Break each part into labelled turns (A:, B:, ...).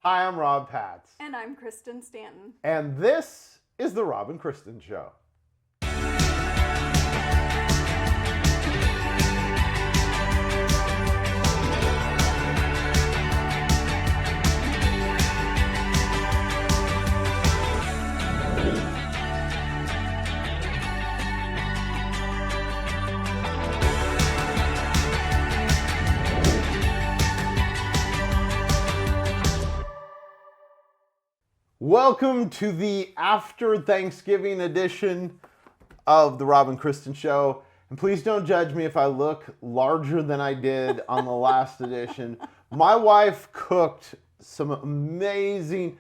A: Hi, I'm Rob Patz.
B: And I'm Kristen Stanton.
A: And this is the Rob and Kristen Show. Welcome to the after Thanksgiving edition of the Rob and Kristen Show. And please don't judge me if I look larger than I did on the last edition. My wife cooked some amazing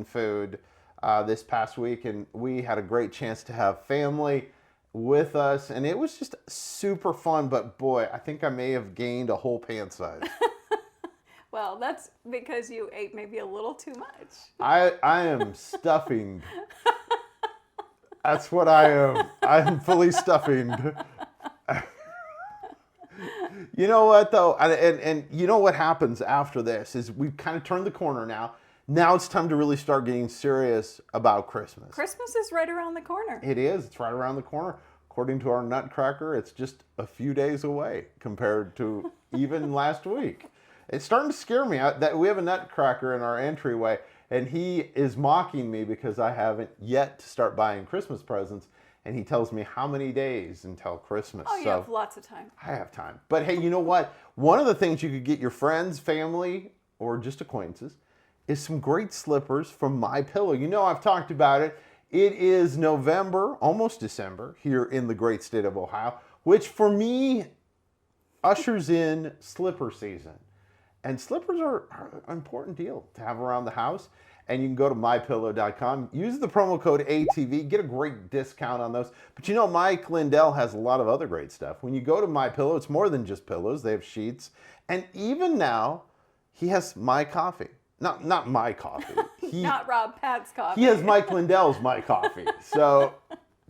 A: food this past week, and we had a great chance to have family with us, and it was just super fun. But boy, I think I may have gained a whole pant size.
B: Well, that's because you ate maybe a little too much.
A: I am stuffing. That's what I am. I'm fully stuffing. You know what though? And you know what happens after this is we've kind of turned the corner now. Now it's time to really start getting serious about Christmas.
B: Christmas is right around the corner.
A: It is. It's right around the corner. According to our Nutcracker, it's just a few days away compared to even last week. It's starting to scare me that we have a Nutcracker in our entryway, and he is mocking me because I haven't yet to start buying Christmas presents, and he tells me how many days until Christmas.
B: Oh, you have lots of time.
A: I have time. But hey, you know what? One of the things you could get your friends, family, or just acquaintances is some great slippers from MyPillow. You know I've talked about it. It is November, almost December, here in the great state of Ohio, which for me ushers in slipper season. And slippers are an important deal to have around the house. And you can go to mypillow.com, use the promo code ATV, get a great discount on those. But you know, Mike Lindell has a lot of other great stuff. When you go to MyPillow, it's more than just pillows. They have sheets. And even now, he has my coffee. Not my coffee.
B: Not Rob Pat's coffee.
A: He has Mike Lindell's My Coffee. So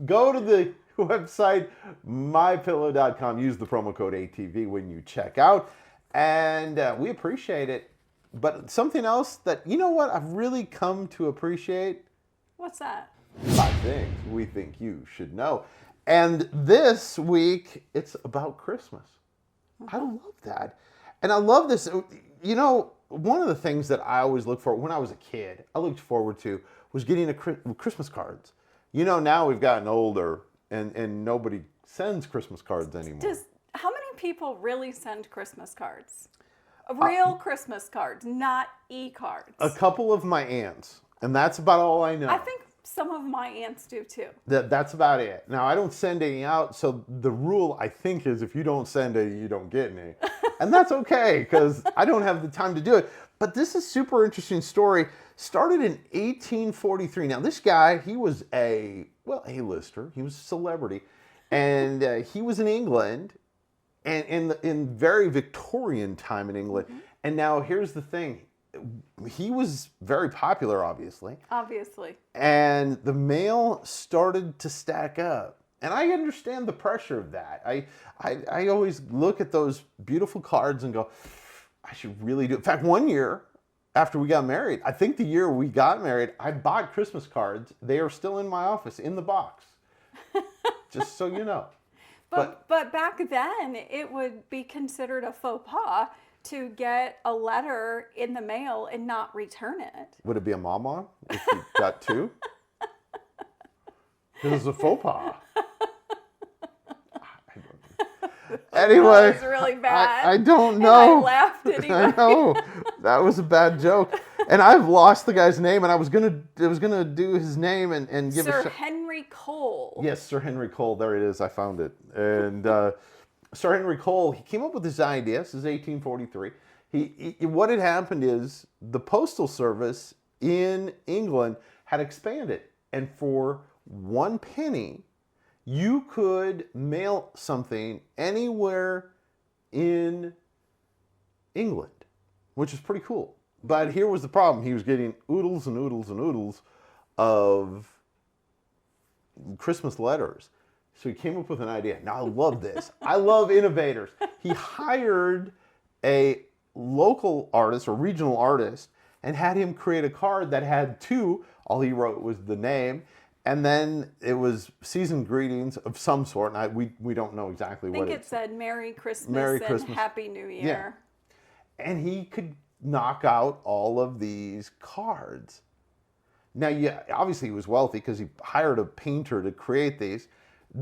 A: go to the website, mypillow.com, use the promo code ATV when you check out. And we appreciate it. But something else that, you know what, I've really come to appreciate?
B: What's that?
A: 5 things we think you should know. And this week, it's about Christmas. I love that. And I love this. You know, one of the things that I always looked for when I was a kid, I looked forward to, was getting Christmas cards. You know, now we've gotten older and nobody sends Christmas cards anymore.
B: How many people really send Christmas cards? Real Christmas cards, not e-cards.
A: A couple of my aunts, and that's about all I know.
B: I think some of my aunts do too.
A: That's about it. Now, I don't send any out, so the rule, I think, is if you don't send any, you don't get any. And that's okay, because I don't have the time to do it. But this is a super interesting story. Started in 1843. Now, this guy, he was A-lister. He was a celebrity. And he was in England. And in very Victorian time in England. Mm-hmm. And now here's the thing. He was very popular, obviously.
B: Obviously.
A: And the mail started to stack up. And I understand the pressure of that. I always look at those beautiful cards and go, I should really do it. In fact, one year after we got married, I think the year we got married, I bought Christmas cards. They are still in my office in the box. Just so you know.
B: But back then, it would be considered a faux pas to get a letter in the mail and not return it.
A: Would it be a mama if you got 2? It was a faux pas. Anyway,
B: that was really bad.
A: I don't know.
B: And I laughed anyway.
A: I know. That was a bad joke. And I've lost the guy's name, and I was gonna do his name and give
B: Sir Henry Cole.
A: Yes, Sir Henry Cole. There it is. I found it. And Sir Henry Cole, he came up with this idea. This is 1843. What had happened is the postal service in England had expanded, and for 1 penny, you could mail something anywhere in England, which is pretty cool. But here was the problem. He was getting oodles and oodles and oodles of Christmas letters. So he came up with an idea. Now, I love this. I love innovators. He hired a local artist or regional artist and had him create a card that had two. All he wrote was the name, and then it was season greetings of some sort. And we don't know exactly what
B: I think it said Merry Christmas and
A: Christmas.
B: Happy New Year.
A: Yeah. And he could knock out all of these cards. Now, yeah, obviously he was wealthy because he hired a painter to create these.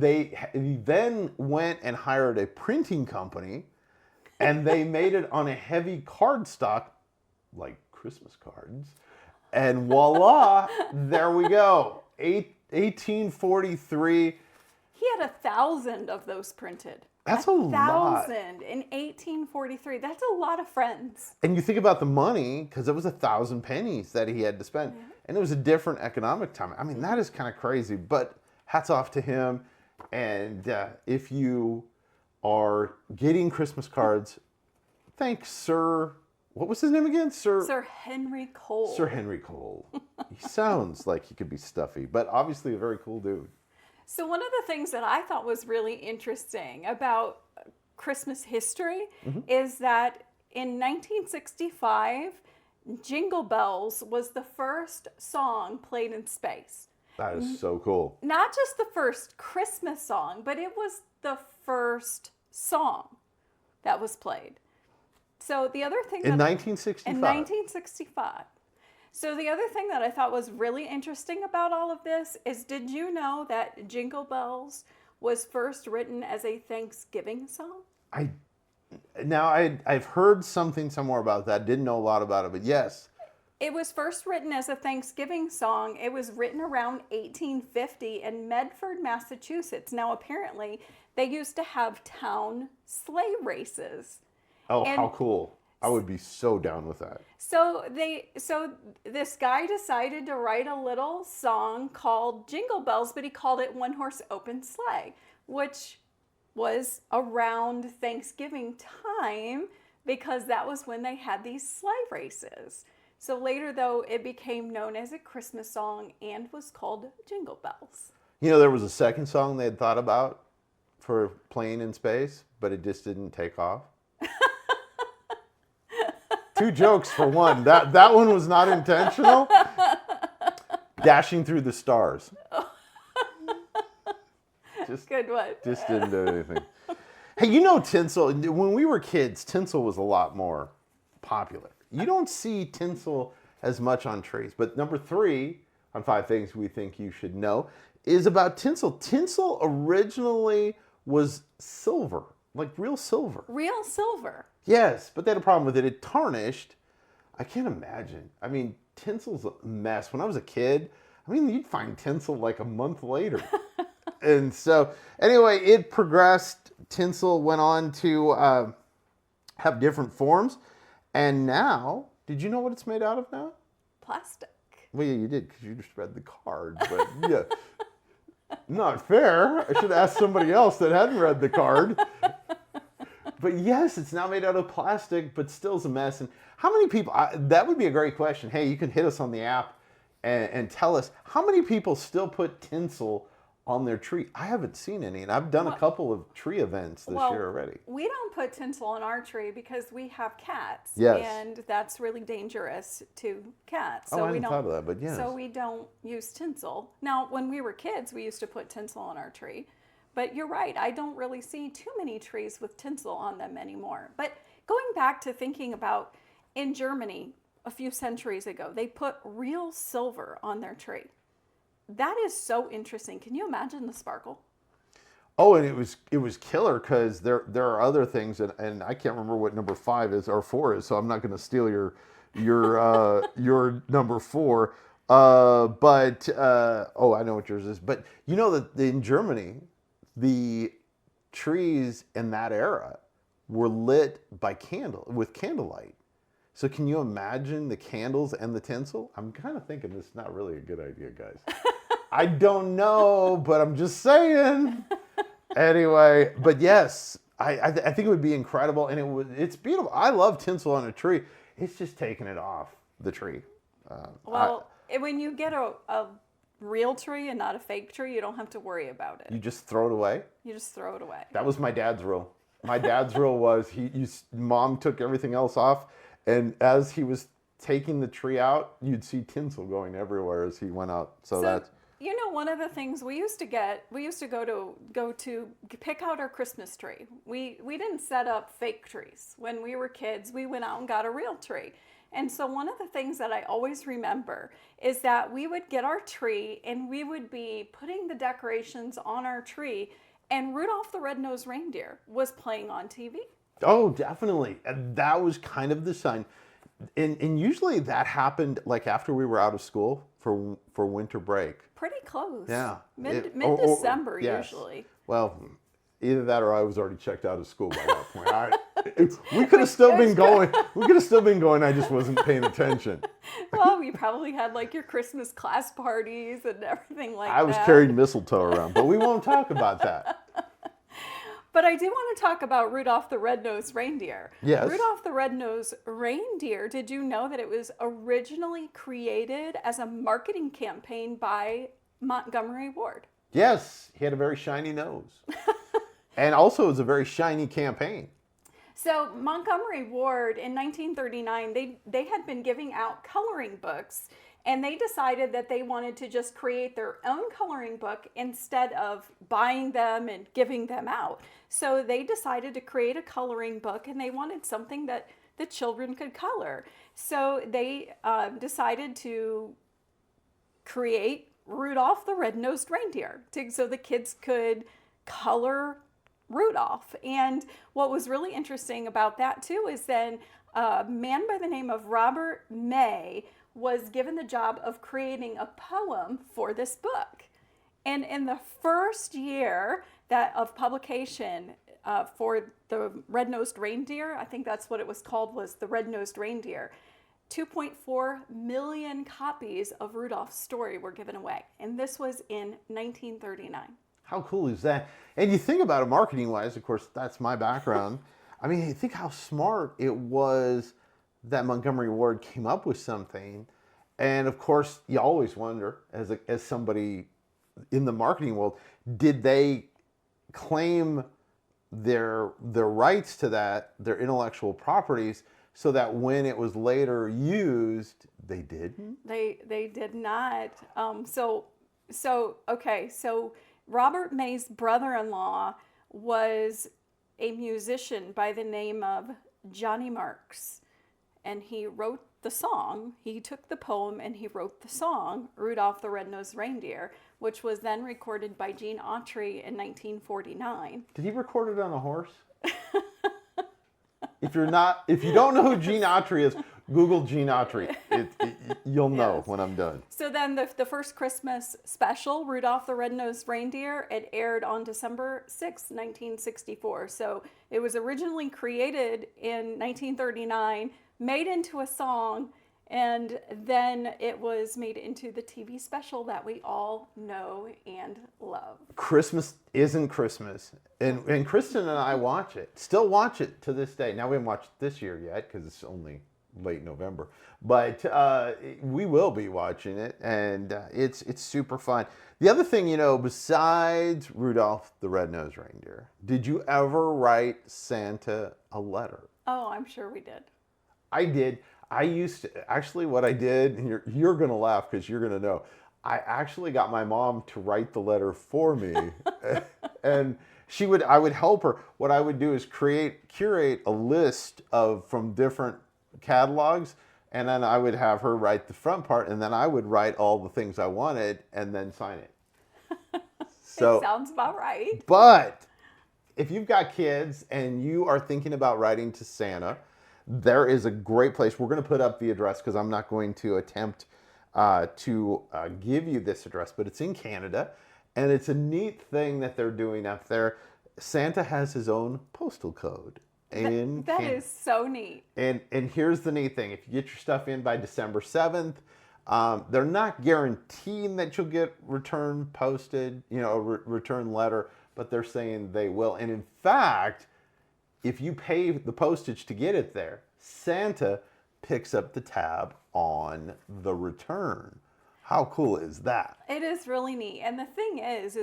A: He then went and hired a printing company, and they made it on a heavy cardstock, like Christmas cards. And voila, there we go. 1843.
B: He had 1,000 of those printed.
A: That's a lot.
B: 1,000 in 1843. That's a lot of friends.
A: And you think about the money, because it was 1,000 pennies that he had to spend. Yeah. And it was a different economic time. I mean, that is kind of crazy, but hats off to him. And if you are getting Christmas cards, thanks Sir, what was his name again?
B: Sir Henry Cole.
A: Sir Henry Cole. He sounds like he could be stuffy, but obviously a very cool dude.
B: So one of the things that I thought was really interesting about Christmas history is that in 1965, Jingle Bells was the first song played in space.
A: That is so cool.
B: Not just the first Christmas song, but it was the first song that was played. So the other thing
A: in 1965.
B: In 1965. So the other thing that I thought was really interesting about all of this is, did you know that Jingle Bells was first written as a Thanksgiving song?
A: I've heard something somewhere about that. Didn't know a lot about it, but yes.
B: It was first written as a Thanksgiving song. It was written around 1850 in Medford, Massachusetts. Now, apparently, they used to have town sleigh races.
A: Oh, how cool. I would be so down with that.
B: So this guy decided to write a little song called Jingle Bells, but he called it One Horse Open Sleigh, which was around Thanksgiving time because that was when they had these sleigh races. So later, though, it became known as a Christmas song and was called Jingle Bells.
A: You know, there was a second song they had thought about for playing in space, but it just didn't take off. Two jokes for one. That one was not intentional. Dashing Through the Stars.
B: Good one.
A: Just didn't do anything. Hey, you know tinsel, when we were kids, tinsel was a lot more popular. You don't see tinsel as much on trees. But number 3 on 5 things we think you should know is about tinsel. Tinsel originally was silver, like real silver.
B: Real silver.
A: Yes, but they had a problem with it. It tarnished. I can't imagine. I mean, tinsel's a mess. When I was a kid, I mean, you'd find tinsel like a month later. And so, anyway, it progressed. Tinsel went on to have different forms. And now, did you know what it's made out of now?
B: Plastic.
A: Well, yeah, you did because you just read the card. But yeah, not fair. I should ask somebody else that hadn't read the card. But yes, it's now made out of plastic, but still is a mess. And how many people, that would be a great question. Hey, you can hit us on the app and tell us, how many people still put tinsel on their tree? I haven't seen any, and I've done a couple of tree events this year already.
B: We don't put tinsel on our tree because we have cats.
A: Yes.
B: And that's really dangerous to cats.
A: So I hadn't thought of that, but yes.
B: So we don't use tinsel. Now, when we were kids, we used to put tinsel on our tree. But you're right, I don't really see too many trees with tinsel on them anymore. But going back to thinking about in Germany a few centuries ago, they put real silver on their tree. That is so interesting. Can you imagine the sparkle?
A: Oh, and it was killer because there are other things, and I can't remember what number 5 is or 4 is, so I'm not going to steal your number 4. I know what yours is. But you know that in Germany, the trees in that era were lit with candlelight. So can you imagine the candles and the tinsel? I'm kind of thinking this is not really a good idea, guys. I don't know, but I'm just saying. Anyway, but yes, I think it would be incredible, and it's beautiful. I love tinsel on a tree. It's just taking it off the tree.
B: When you get a real tree and not a fake tree, you don't have to worry about it.
A: You just throw it away?
B: You just throw it away.
A: That was my dad's rule. My dad's rule was mom took everything else off, and as he was taking the tree out, you'd see tinsel going everywhere as he went out. So that's
B: one of the things we used to go to pick out our Christmas tree. We didn't set up fake trees. When we were kids, we went out and got a real tree. And so one of the things that I always remember is that we would get our tree and we would be putting the decorations on our tree, and Rudolph the Red-Nosed Reindeer was playing on TV.
A: Oh, definitely. And that was kind of the sign. And usually that happened like after we were out of school for winter break.
B: Pretty close.
A: Yeah.
B: Mid-December
A: yes.
B: usually.
A: Well, either that or I was already checked out of school by that point. We could have still been going. We could have still been going. I just wasn't paying attention.
B: Well, you probably had like your Christmas class parties and everything like that.
A: I was carrying mistletoe around, but we won't talk about that.
B: But I do want to talk about Rudolph the Red-Nosed Reindeer.
A: Yes.
B: Rudolph the Red-Nosed Reindeer, did you know that it was originally created as a marketing campaign by Montgomery Ward?
A: Yes, he had a very shiny nose. And also it was a very shiny campaign.
B: So Montgomery Ward in 1939, they had been giving out coloring books, and they decided that they wanted to just create their own coloring book instead of buying them and giving them out. So they decided to create a coloring book, and they wanted something that the children could color. So they decided to create Rudolph the Red-Nosed Reindeer so the kids could color Rudolph. And what was really interesting about that too is then a man by the name of Robert May was given the job of creating a poem for this book. And in the first year of publication for the Red-Nosed Reindeer, I think that's what it was called, was the Red-Nosed Reindeer, 2.4 million copies of Rudolph's story were given away. And this was in 1939.
A: How cool is that? And you think about it marketing-wise, of course, that's my background. I mean, you think how smart it was that Montgomery Ward came up with something. And of course, you always wonder, as somebody in the marketing world, did they claim their rights to that, their intellectual properties, so that when it was later used, they didn't?
B: They did not. So Robert May's brother-in-law was a musician by the name of Johnny Marks, and he wrote the song. He took the poem and he wrote the song, Rudolph the Red-Nosed Reindeer, which was then recorded by Gene Autry in 1949.
A: Did he record it on a horse? If you don't know who Gene Autry is, Google Gene Autry. You'll know when I'm done.
B: So then the first Christmas special, Rudolph the Red-Nosed Reindeer, it aired on December 6, 1964. So it was originally created in 1939, made into a song, and then it was made into the TV special that we all know and love.
A: Christmas isn't Christmas. And Kristen and I still watch it to this day. Now we haven't watched it this year yet because it's only late November. But we will be watching it, and it's super fun. The other thing, besides Rudolph the Red-Nosed Reindeer, did you ever write Santa a letter?
B: Oh, I'm sure we did.
A: I did. I used to, actually what I did, and you're going to laugh because you're going to know, I actually got my mom to write the letter for me. And I would help her. What I would do is curate a list from different catalogs, and then I would have her write the front part, and then I would write all the things I wanted and then sign it. So
B: it sounds about right.
A: But if you've got kids and you are thinking about writing to Santa, there is a great place. We're going to put up the address because I'm not going to attempt to give you this address, but it's in Canada, and it's a neat thing that they're doing up there. Santa has his own postal code.
B: That is so neat.
A: And here's the neat thing. If you get your stuff in by December 7th, they're not guaranteeing that you'll get return posted, a return letter, but they're saying they will. And in fact, if you pay the postage to get it there, Santa picks up the tab on the return. How cool is that?
B: It is really neat. And the thing is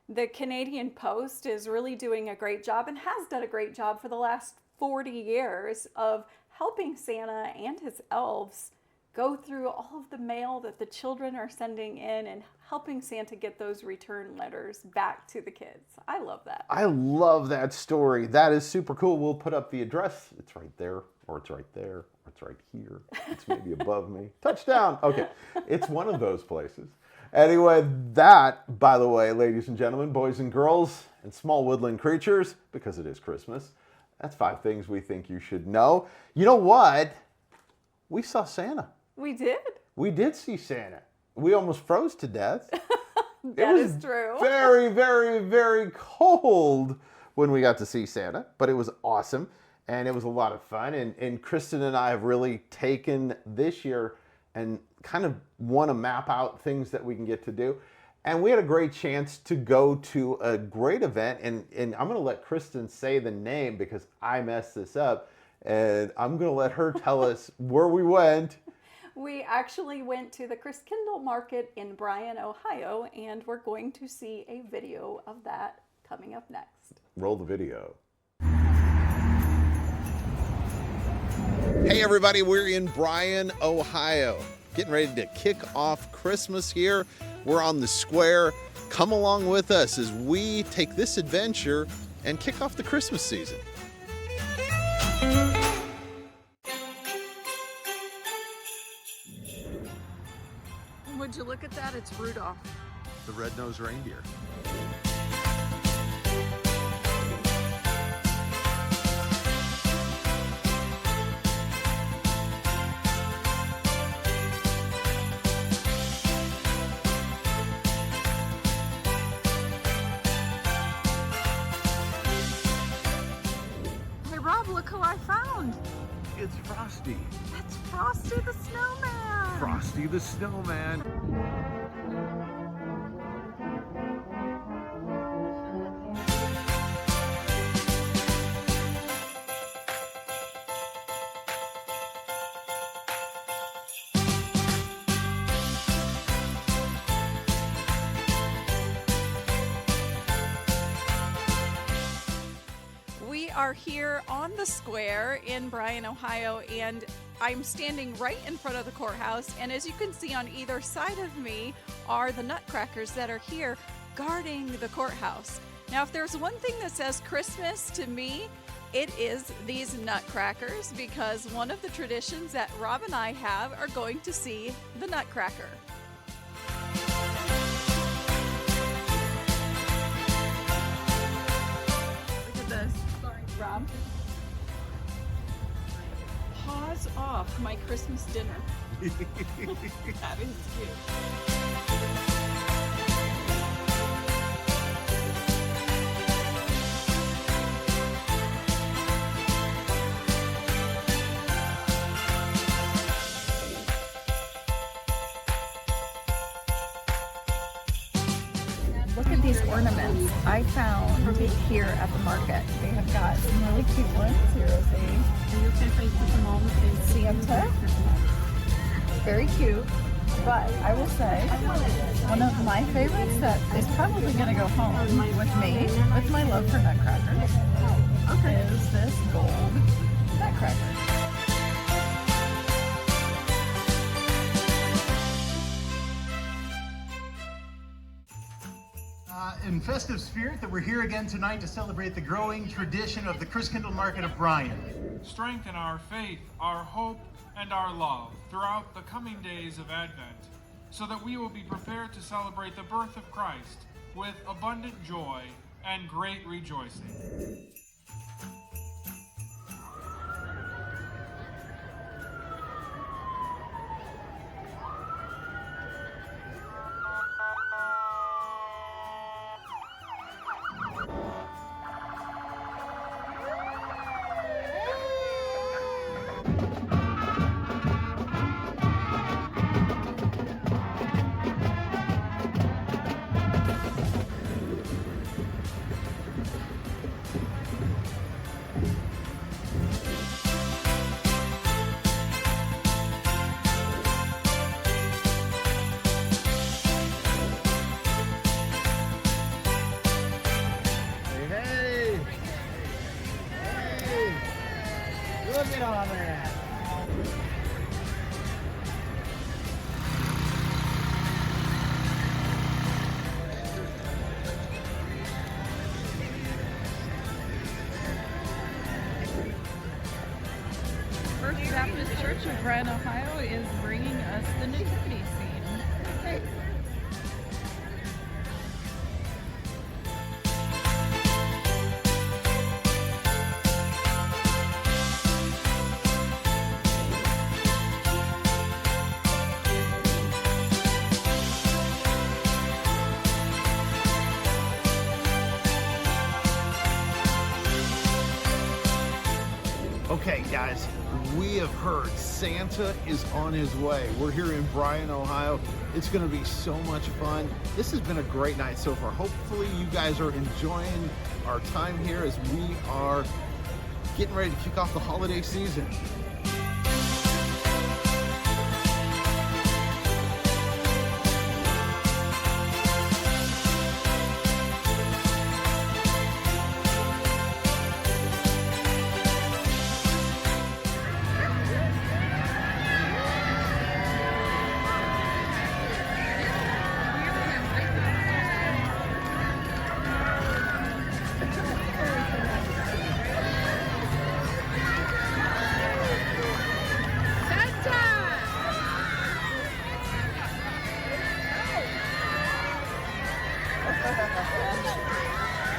B: The Canadian Post is really doing a great job and has done a great job for the last 40 years of helping Santa and his elves go through all of the mail that the children are sending in and helping Santa get those return letters back to the kids. I love that.
A: I love that story. That is super cool. We'll put up the address. It's right there, or it's right there, or it's right here. It's maybe above me. Touchdown. Okay. It's one of those places. Anyway, that, by the way, ladies and gentlemen, boys and girls, and small woodland creatures, because it is Christmas, that's 5 things we think you should know. You know what? We saw Santa.
B: We did.
A: We did see Santa. We almost froze to death.
B: That is true.
A: Very, very, very cold when we got to see Santa, but it was awesome, and it was a lot of fun. And Kristen and I have really taken this year and kind of want to map out things that we can get to do. And we had a great chance to go to a great event, and I'm going to let Kristen say the name because I messed this up, and I'm going to let her tell us where we went.
B: We actually went to the Christkindl Market in Bryan, Ohio, and we're going to see a video of that coming up next.
A: Roll the video. Hey everybody, we're in Bryan, Ohio. Getting ready to kick off Christmas here. We're on the square. Come along with us as we take this adventure and kick off the Christmas season.
B: Would you look at that? It's Rudolph
A: The Red-Nosed Reindeer.
B: Hey Rob, look who I found.
C: It's Frosty.
B: That's Frosty the Snowman.
C: Frosty the Snowman.
B: We are here on the square in Bryan, Ohio, and I'm standing right in front of the courthouse. And as you can see on either side of me are the nutcrackers that are here guarding the courthouse. Now, if there's one thing that says Christmas to me, it is these nutcrackers, because one of the traditions that Rob and I have are going to see the nutcracker. Look at this. Sorry, Rob. Paws off my Christmas dinner. That is cute. Look at these ornaments I found here at the market. They have got some really cute ones. Here is a Santa. Very cute. But I will say, one of my favorites that is probably going to go home with me, with my love for nutcrackers, is this gold nutcracker.
D: In festive spirit that we're here again tonight to celebrate the growing tradition of the Christkindl Market of Bryan.
E: Strengthen our faith, our hope, and our love throughout the coming days of Advent, so that we will be prepared to celebrate the birth of Christ with abundant joy and great rejoicing.
F: Church of Bryan, Ohio is bringing us the nativity scene.
C: Okay, guys, we have heard Santa is on his way. We're here in Bryan, Ohio. It's going to be so much fun. This has been a great night so far. Hopefully you guys are enjoying our time here as we are getting ready to kick off the holiday season.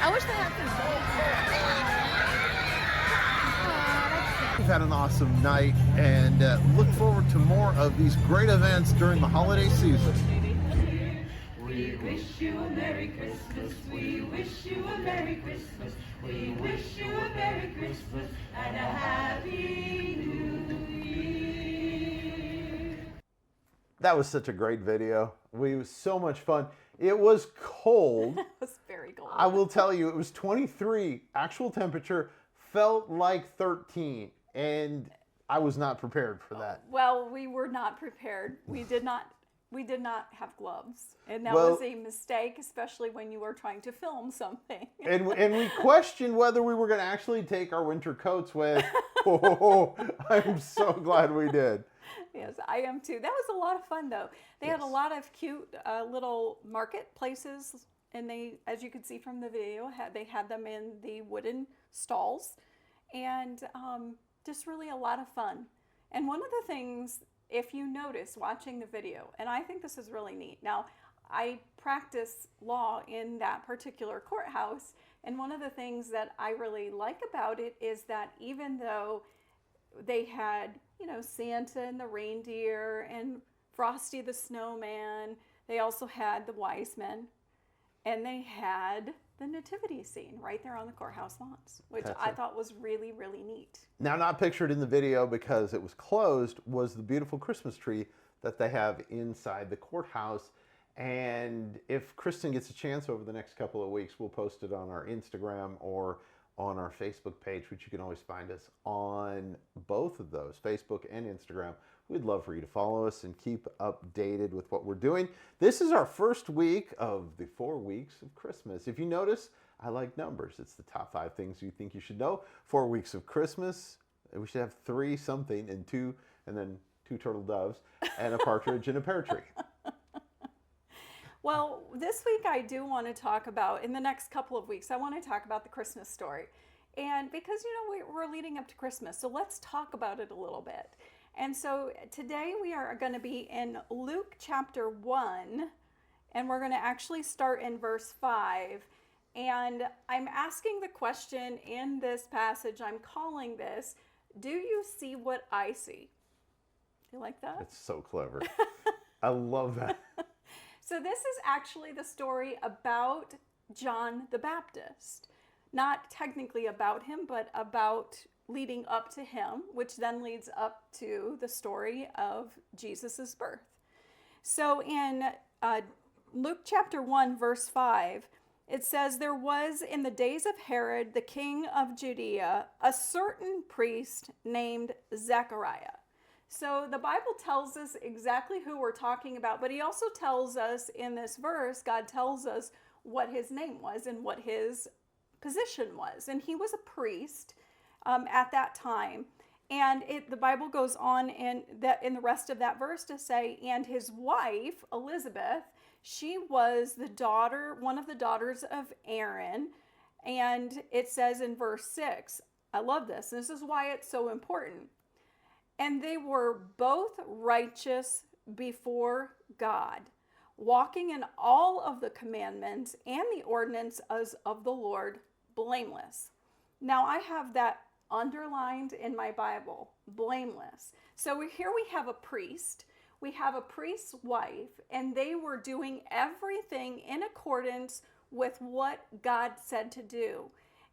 F: I wish that happened.
C: We've had an awesome night and look forward to more of these great events during the holiday season.
G: We wish you a Merry Christmas. We wish you a Merry Christmas. We wish you a Merry Christmas and a Happy New Year.
A: That was such a great video. It was so much fun. It was cold.
B: It was very cold.
A: I will tell you, it was 23 actual temperature, felt like 13, and I was not prepared for that.
B: Well, we were not prepared. We did not have gloves, and that
A: Well-
B: was a mistake, especially when you were trying to film something.
A: And we questioned whether we were going to actually take our winter coats with. Oh, I'm so glad we did.
B: Yes, I am too. That was a lot of fun, though. They had a lot of cute little marketplaces, and they, as you could see from the video, they had them in the wooden stalls, and just really a lot of fun. And one of the things, if you notice watching the video, and I think this is really neat. Now, I practice law in that particular courthouse, and one of the things that I really like about it is that even though they had, Santa and the reindeer and Frosty the snowman, they also had the wise men, and they had the nativity scene right there on the courthouse lawns, which I thought was really, really neat.
A: Now, not pictured in the video because it was closed, was the beautiful Christmas tree that they have inside the courthouse. And if Kristen gets a chance over the next couple of weeks, we'll post it on our Instagram or on our Facebook page, which you can always find us on both of those, Facebook and Instagram. We'd love for you to follow us and keep updated with what we're doing. This is our first week of the 4 weeks of Christmas. If you notice, I like numbers. It's the top 5 things you think you should know. 4 weeks of Christmas. We should have 3 something and 2, and then 2 turtle doves and a partridge and a pear tree.
B: Well, this week I do want to talk about, in the next couple of weeks, I want to talk about the Christmas story. And because, we're leading up to Christmas, so let's talk about it a little bit. And so today we are going to be in Luke chapter 1, and we're going to actually start in verse 5. And I'm asking the question in this passage, I'm calling this, do you see what I see? You like that?
A: It's so clever. I love that.
B: So this is actually the story about John the Baptist. Not technically about him, but about leading up to him, which then leads up to the story of Jesus' birth. So in Luke chapter 1, verse 5, it says, "There was in the days of Herod, the king of Judea, a certain priest named Zechariah." So the Bible tells us exactly who we're talking about, but he also tells us in this verse, God tells us what his name was and what his position was. And he was a priest at that time. And the Bible goes on in the rest of that verse to say, and his wife, Elizabeth, she was one of the daughters of Aaron. And it says in verse 6, I love this. This is why it's so important. And they were both righteous before God, walking in all of the commandments and the ordinances of the Lord, blameless. Now I have that underlined in my Bible, blameless. So here we have a priest. We have a priest's wife, and they were doing everything in accordance with what God said to do.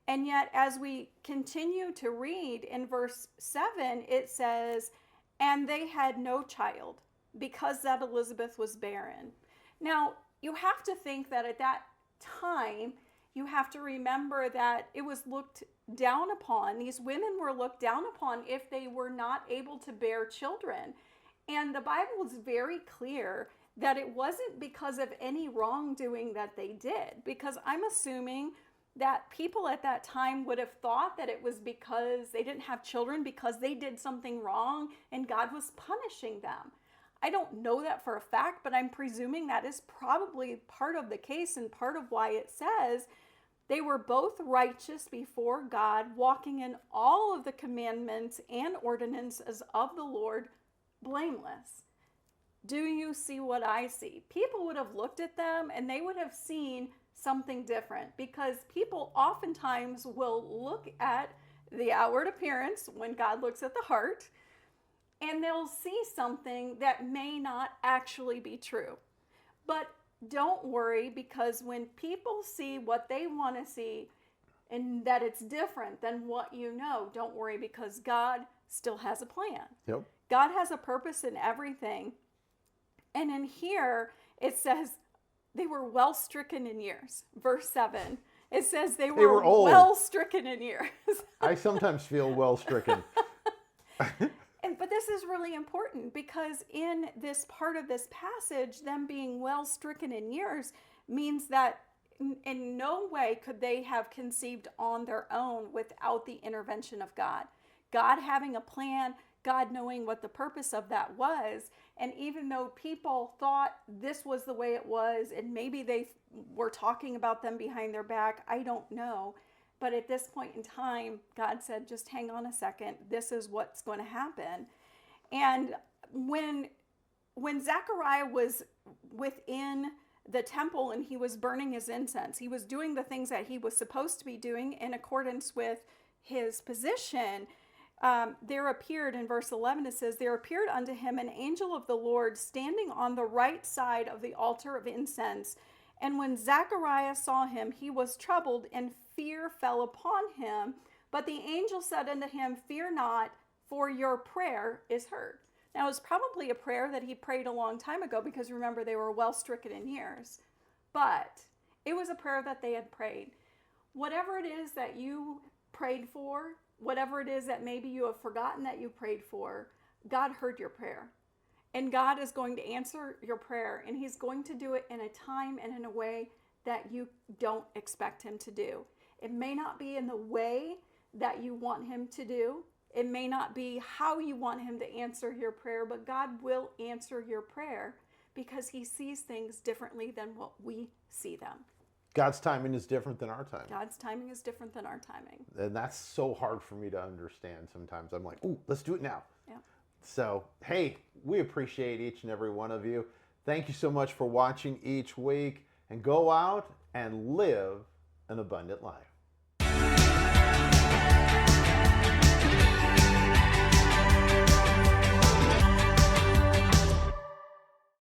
B: And yet, as we continue to read in verse 7, it says, and they had no child because that Elizabeth was barren. Now, you have to think that at that time, you have to remember that it was looked down upon. These women were looked down upon if they were not able to bear children. And the Bible is very clear that it wasn't because of any wrongdoing that they did, because I'm assuming that people at that time would have thought that it was because they didn't have children because they did something wrong and God was punishing them. I don't know that for a fact, but I'm presuming that is probably part of the case and part of why it says they were both righteous before God, walking in all of the commandments and ordinances of the Lord, blameless. Do you see what I see? People would have looked at them and they would have seen something different, because people oftentimes will look at the outward appearance when God looks at the heart, and they'll see something that may not actually be true. But don't worry, because when people see what they want to see and that it's different than what you know, don't worry, because God still has a plan.
A: Yep.
B: God has a purpose in everything. And in here, it says they were well stricken in years. Verse 7, it says they were
A: old.
B: well stricken in years.
A: I sometimes feel well stricken.
B: But this is really important, because in this part of this passage, them being well stricken in years means that in no way could they have conceived on their own without the intervention of God. God having a plan, God knowing what the purpose of that was. And even though people thought this was the way it was, and maybe they were talking about them behind their back, I don't know. But at this point in time, God said, just hang on a second. This is what's going to happen. And when Zechariah was within the temple and he was burning his incense, he was doing the things that he was supposed to be doing in accordance with his position. There appeared, in verse 11, it says, there appeared unto him an angel of the Lord standing on the right side of the altar of incense. And when Zechariah saw him, he was troubled, and fear fell upon him. But the angel said unto him, fear not, for your prayer is heard. Now, it was probably a prayer that he prayed a long time ago, because remember, they were well stricken in years. But it was a prayer that they had prayed. Whatever it is that you prayed for, whatever it is that maybe you have forgotten that you prayed for, God heard your prayer. And God is going to answer your prayer, and he's going to do it in a time and in a way that you don't expect him to do. It may not be in the way that you want him to do. It may not be how you want him to answer your prayer, but God will answer your prayer, because he sees things differently than what we see them.
A: God's timing is different than our timing.
B: God's timing is different than our timing.
A: And that's so hard for me to understand sometimes. I'm like, ooh, let's do it now.
B: Yeah.
A: So, hey, we appreciate each and every one of you. Thank you so much for watching each week, and go out and live an abundant life.